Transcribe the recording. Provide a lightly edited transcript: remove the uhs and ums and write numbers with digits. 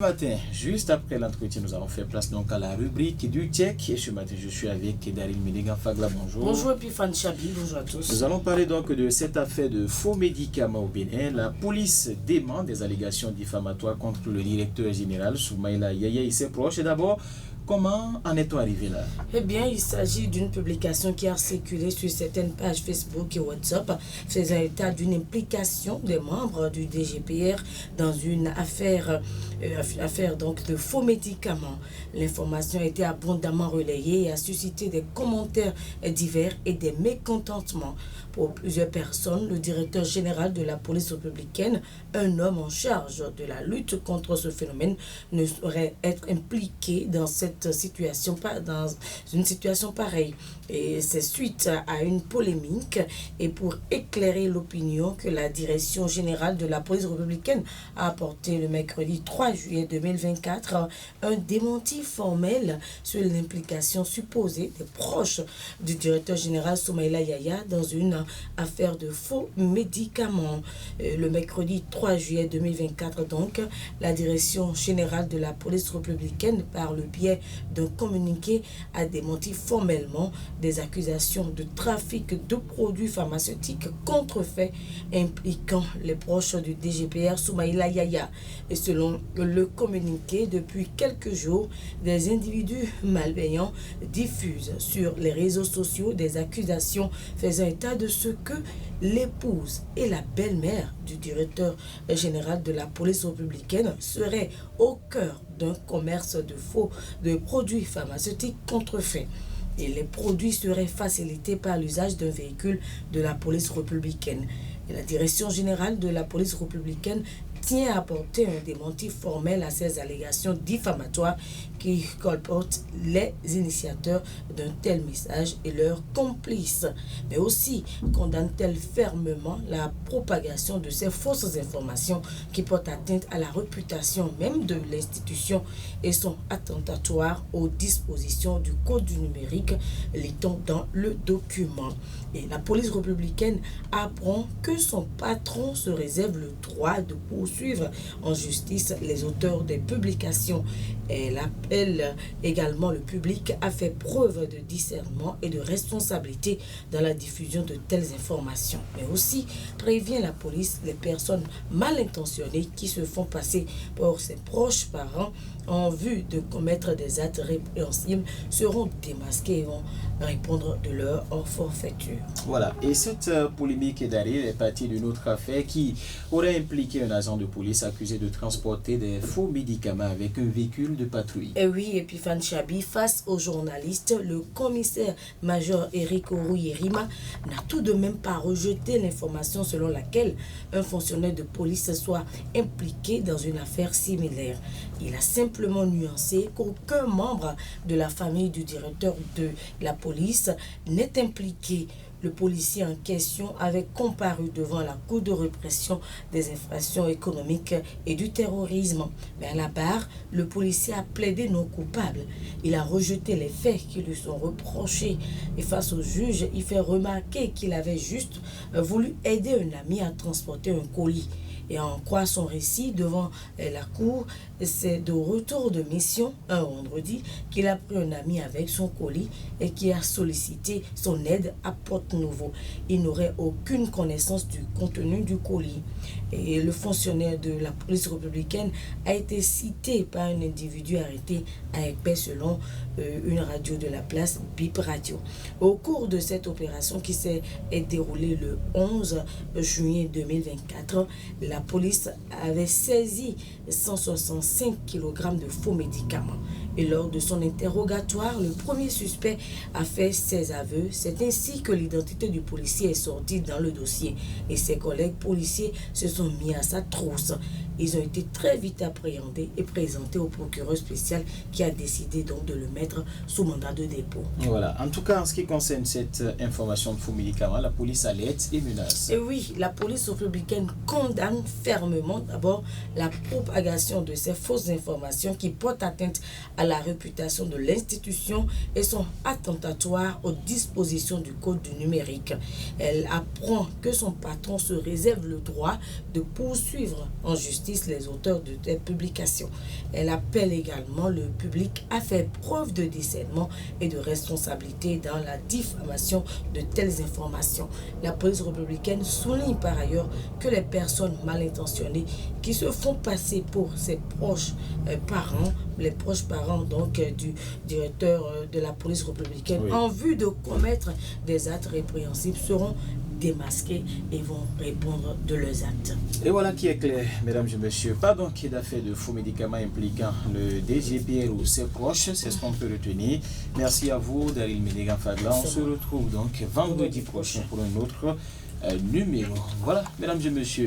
Matin, juste après l'entretien, nous allons faire place donc à la rubrique du Tchèque. Et ce matin, je suis avec Daryl Ménégan Fagla. Bonjour. Bonjour Epiphane Chabi, bonjour à tous. Nous allons parler donc de cette affaire de faux médicaments au Bénin. La police dément des allégations diffamatoires contre le directeur général Soumaïla Yaya et ses proches. Et d'abord, comment en est-on arrivé là? Eh bien, il s'agit d'une publication qui a circulé sur certaines pages Facebook et WhatsApp, faisant état d'une implication des membres du DGPR dans une affaire donc de faux médicaments. L'information a été abondamment relayée et a suscité des commentaires divers et des mécontentements. Pour plusieurs personnes, le directeur général de la police républicaine, un homme en charge de la lutte contre ce phénomène, ne saurait être impliqué dans une situation pareille. Et c'est suite à une polémique et pour éclairer l'opinion que la direction générale de la police républicaine a apporté le mercredi 3 juillet 2024 un démenti formel sur l'implication supposée des proches du directeur général Soumaïla Yaya dans une affaire de faux médicaments. Le mercredi 3 juillet 2024 donc, la direction générale de la police républicaine, par le biais d'un communiqué, a démenti formellement des accusations de trafic de produits pharmaceutiques contrefaits impliquant les proches du DGPR Soumaïla Yaya. Et selon le communiqué, depuis quelques jours, des individus malveillants diffusent sur les réseaux sociaux des accusations faisant état de ce que l'épouse et la belle-mère du directeur général de la police républicaine seraient au cœur d'un commerce de produits pharmaceutiques contrefaits. Et les produits seraient facilités par l'usage d'un véhicule de la police républicaine. Et la direction générale de la police républicaine tient à apporter un démenti formel à ces allégations diffamatoires qui colportent les initiateurs d'un tel message et leurs complices, mais aussi condamne-t-elle fermement la propagation de ces fausses informations qui portent atteinte à la réputation même de l'institution et sont attentatoires aux dispositions du Code du numérique, lit-on dans le document. Et la police républicaine apprend que son patron se réserve le droit de poursuivre en justice les auteurs des publications. Elle appelle également le public à faire preuve de discernement et de responsabilité dans la diffusion de telles informations, mais aussi prévient la police les personnes mal intentionnées qui se font passer pour ses proches parents en vue de commettre des actes répréhensibles seront démasqués et vont répondre de leur forfaiture. Voilà, et cette polémique d'arrêt est partie d'une autre affaire qui aurait impliqué un agent de police accusé de transporter des faux médicaments avec un véhicule de patrouille. Et oui, Epiphane Chabi, face aux journalistes, le commissaire-major Eric Ourou-Yerima n'a tout de même pas rejeté l'information selon laquelle un fonctionnaire de police soit impliqué dans une affaire similaire. Il a simplement nuancé qu'aucun membre de la famille du directeur de la police n'est impliqué. Le policier en question avait comparu devant la Cour de répression des infractions économiques et du terrorisme. Mais à la barre, le policier a plaidé non coupable. Il a rejeté les faits qui lui sont reprochés. Et face au juge, il fait remarquer qu'il avait juste voulu aider un ami à transporter un colis. Et en croire son récit devant la cour, c'est de retour de mission, un vendredi, qu'il a pris un ami avec son colis et qui a sollicité son aide à Porte-Nouveau. Il n'aurait aucune connaissance du contenu du colis. Et le fonctionnaire de la police républicaine a été cité par un individu arrêté à Épais selon une radio de la place, BIP Radio. Au cours de cette opération qui s'est déroulée le 11 juillet 2024, la police avait saisi 165 kg de faux médicaments. Et lors de son interrogatoire, le premier suspect a fait ses aveux. C'est ainsi que l'identité du policier est sortie dans le dossier. Et ses collègues policiers se sont mis à sa trousse. Ils ont été très vite appréhendés et présentés au procureur spécial qui a décidé donc de le mettre sous mandat de dépôt. Voilà. En tout cas, en ce qui concerne cette information de faux médicaments, la police alerte et menace. Et oui, la police républicaine condamne fermement d'abord la propagation de ces fausses informations qui portent atteinte à la réputation de l'institution et sont attentatoires aux dispositions du Code du numérique. Elle apprend que son patron se réserve le droit de poursuivre en justice justice les auteurs de telles publications. Elle appelle également le public à faire preuve de discernement et de responsabilité dans la diffamation de telles informations. La police républicaine souligne par ailleurs que les personnes mal intentionnées qui se font passer pour ses proches parents, les proches parents donc du directeur de la police républicaine, en vue de commettre des actes répréhensibles seront démasqués et vont répondre de leurs actes. Et voilà qui est clair, mesdames et messieurs. Pas donc d'affaires de faux médicaments impliquant le DGPR ou ses proches, c'est ce qu'on peut retenir. Merci à vous, Daryl Ménégan-Fagla. On se retrouve donc vendredi prochain pour un autre numéro. Voilà, mesdames et messieurs.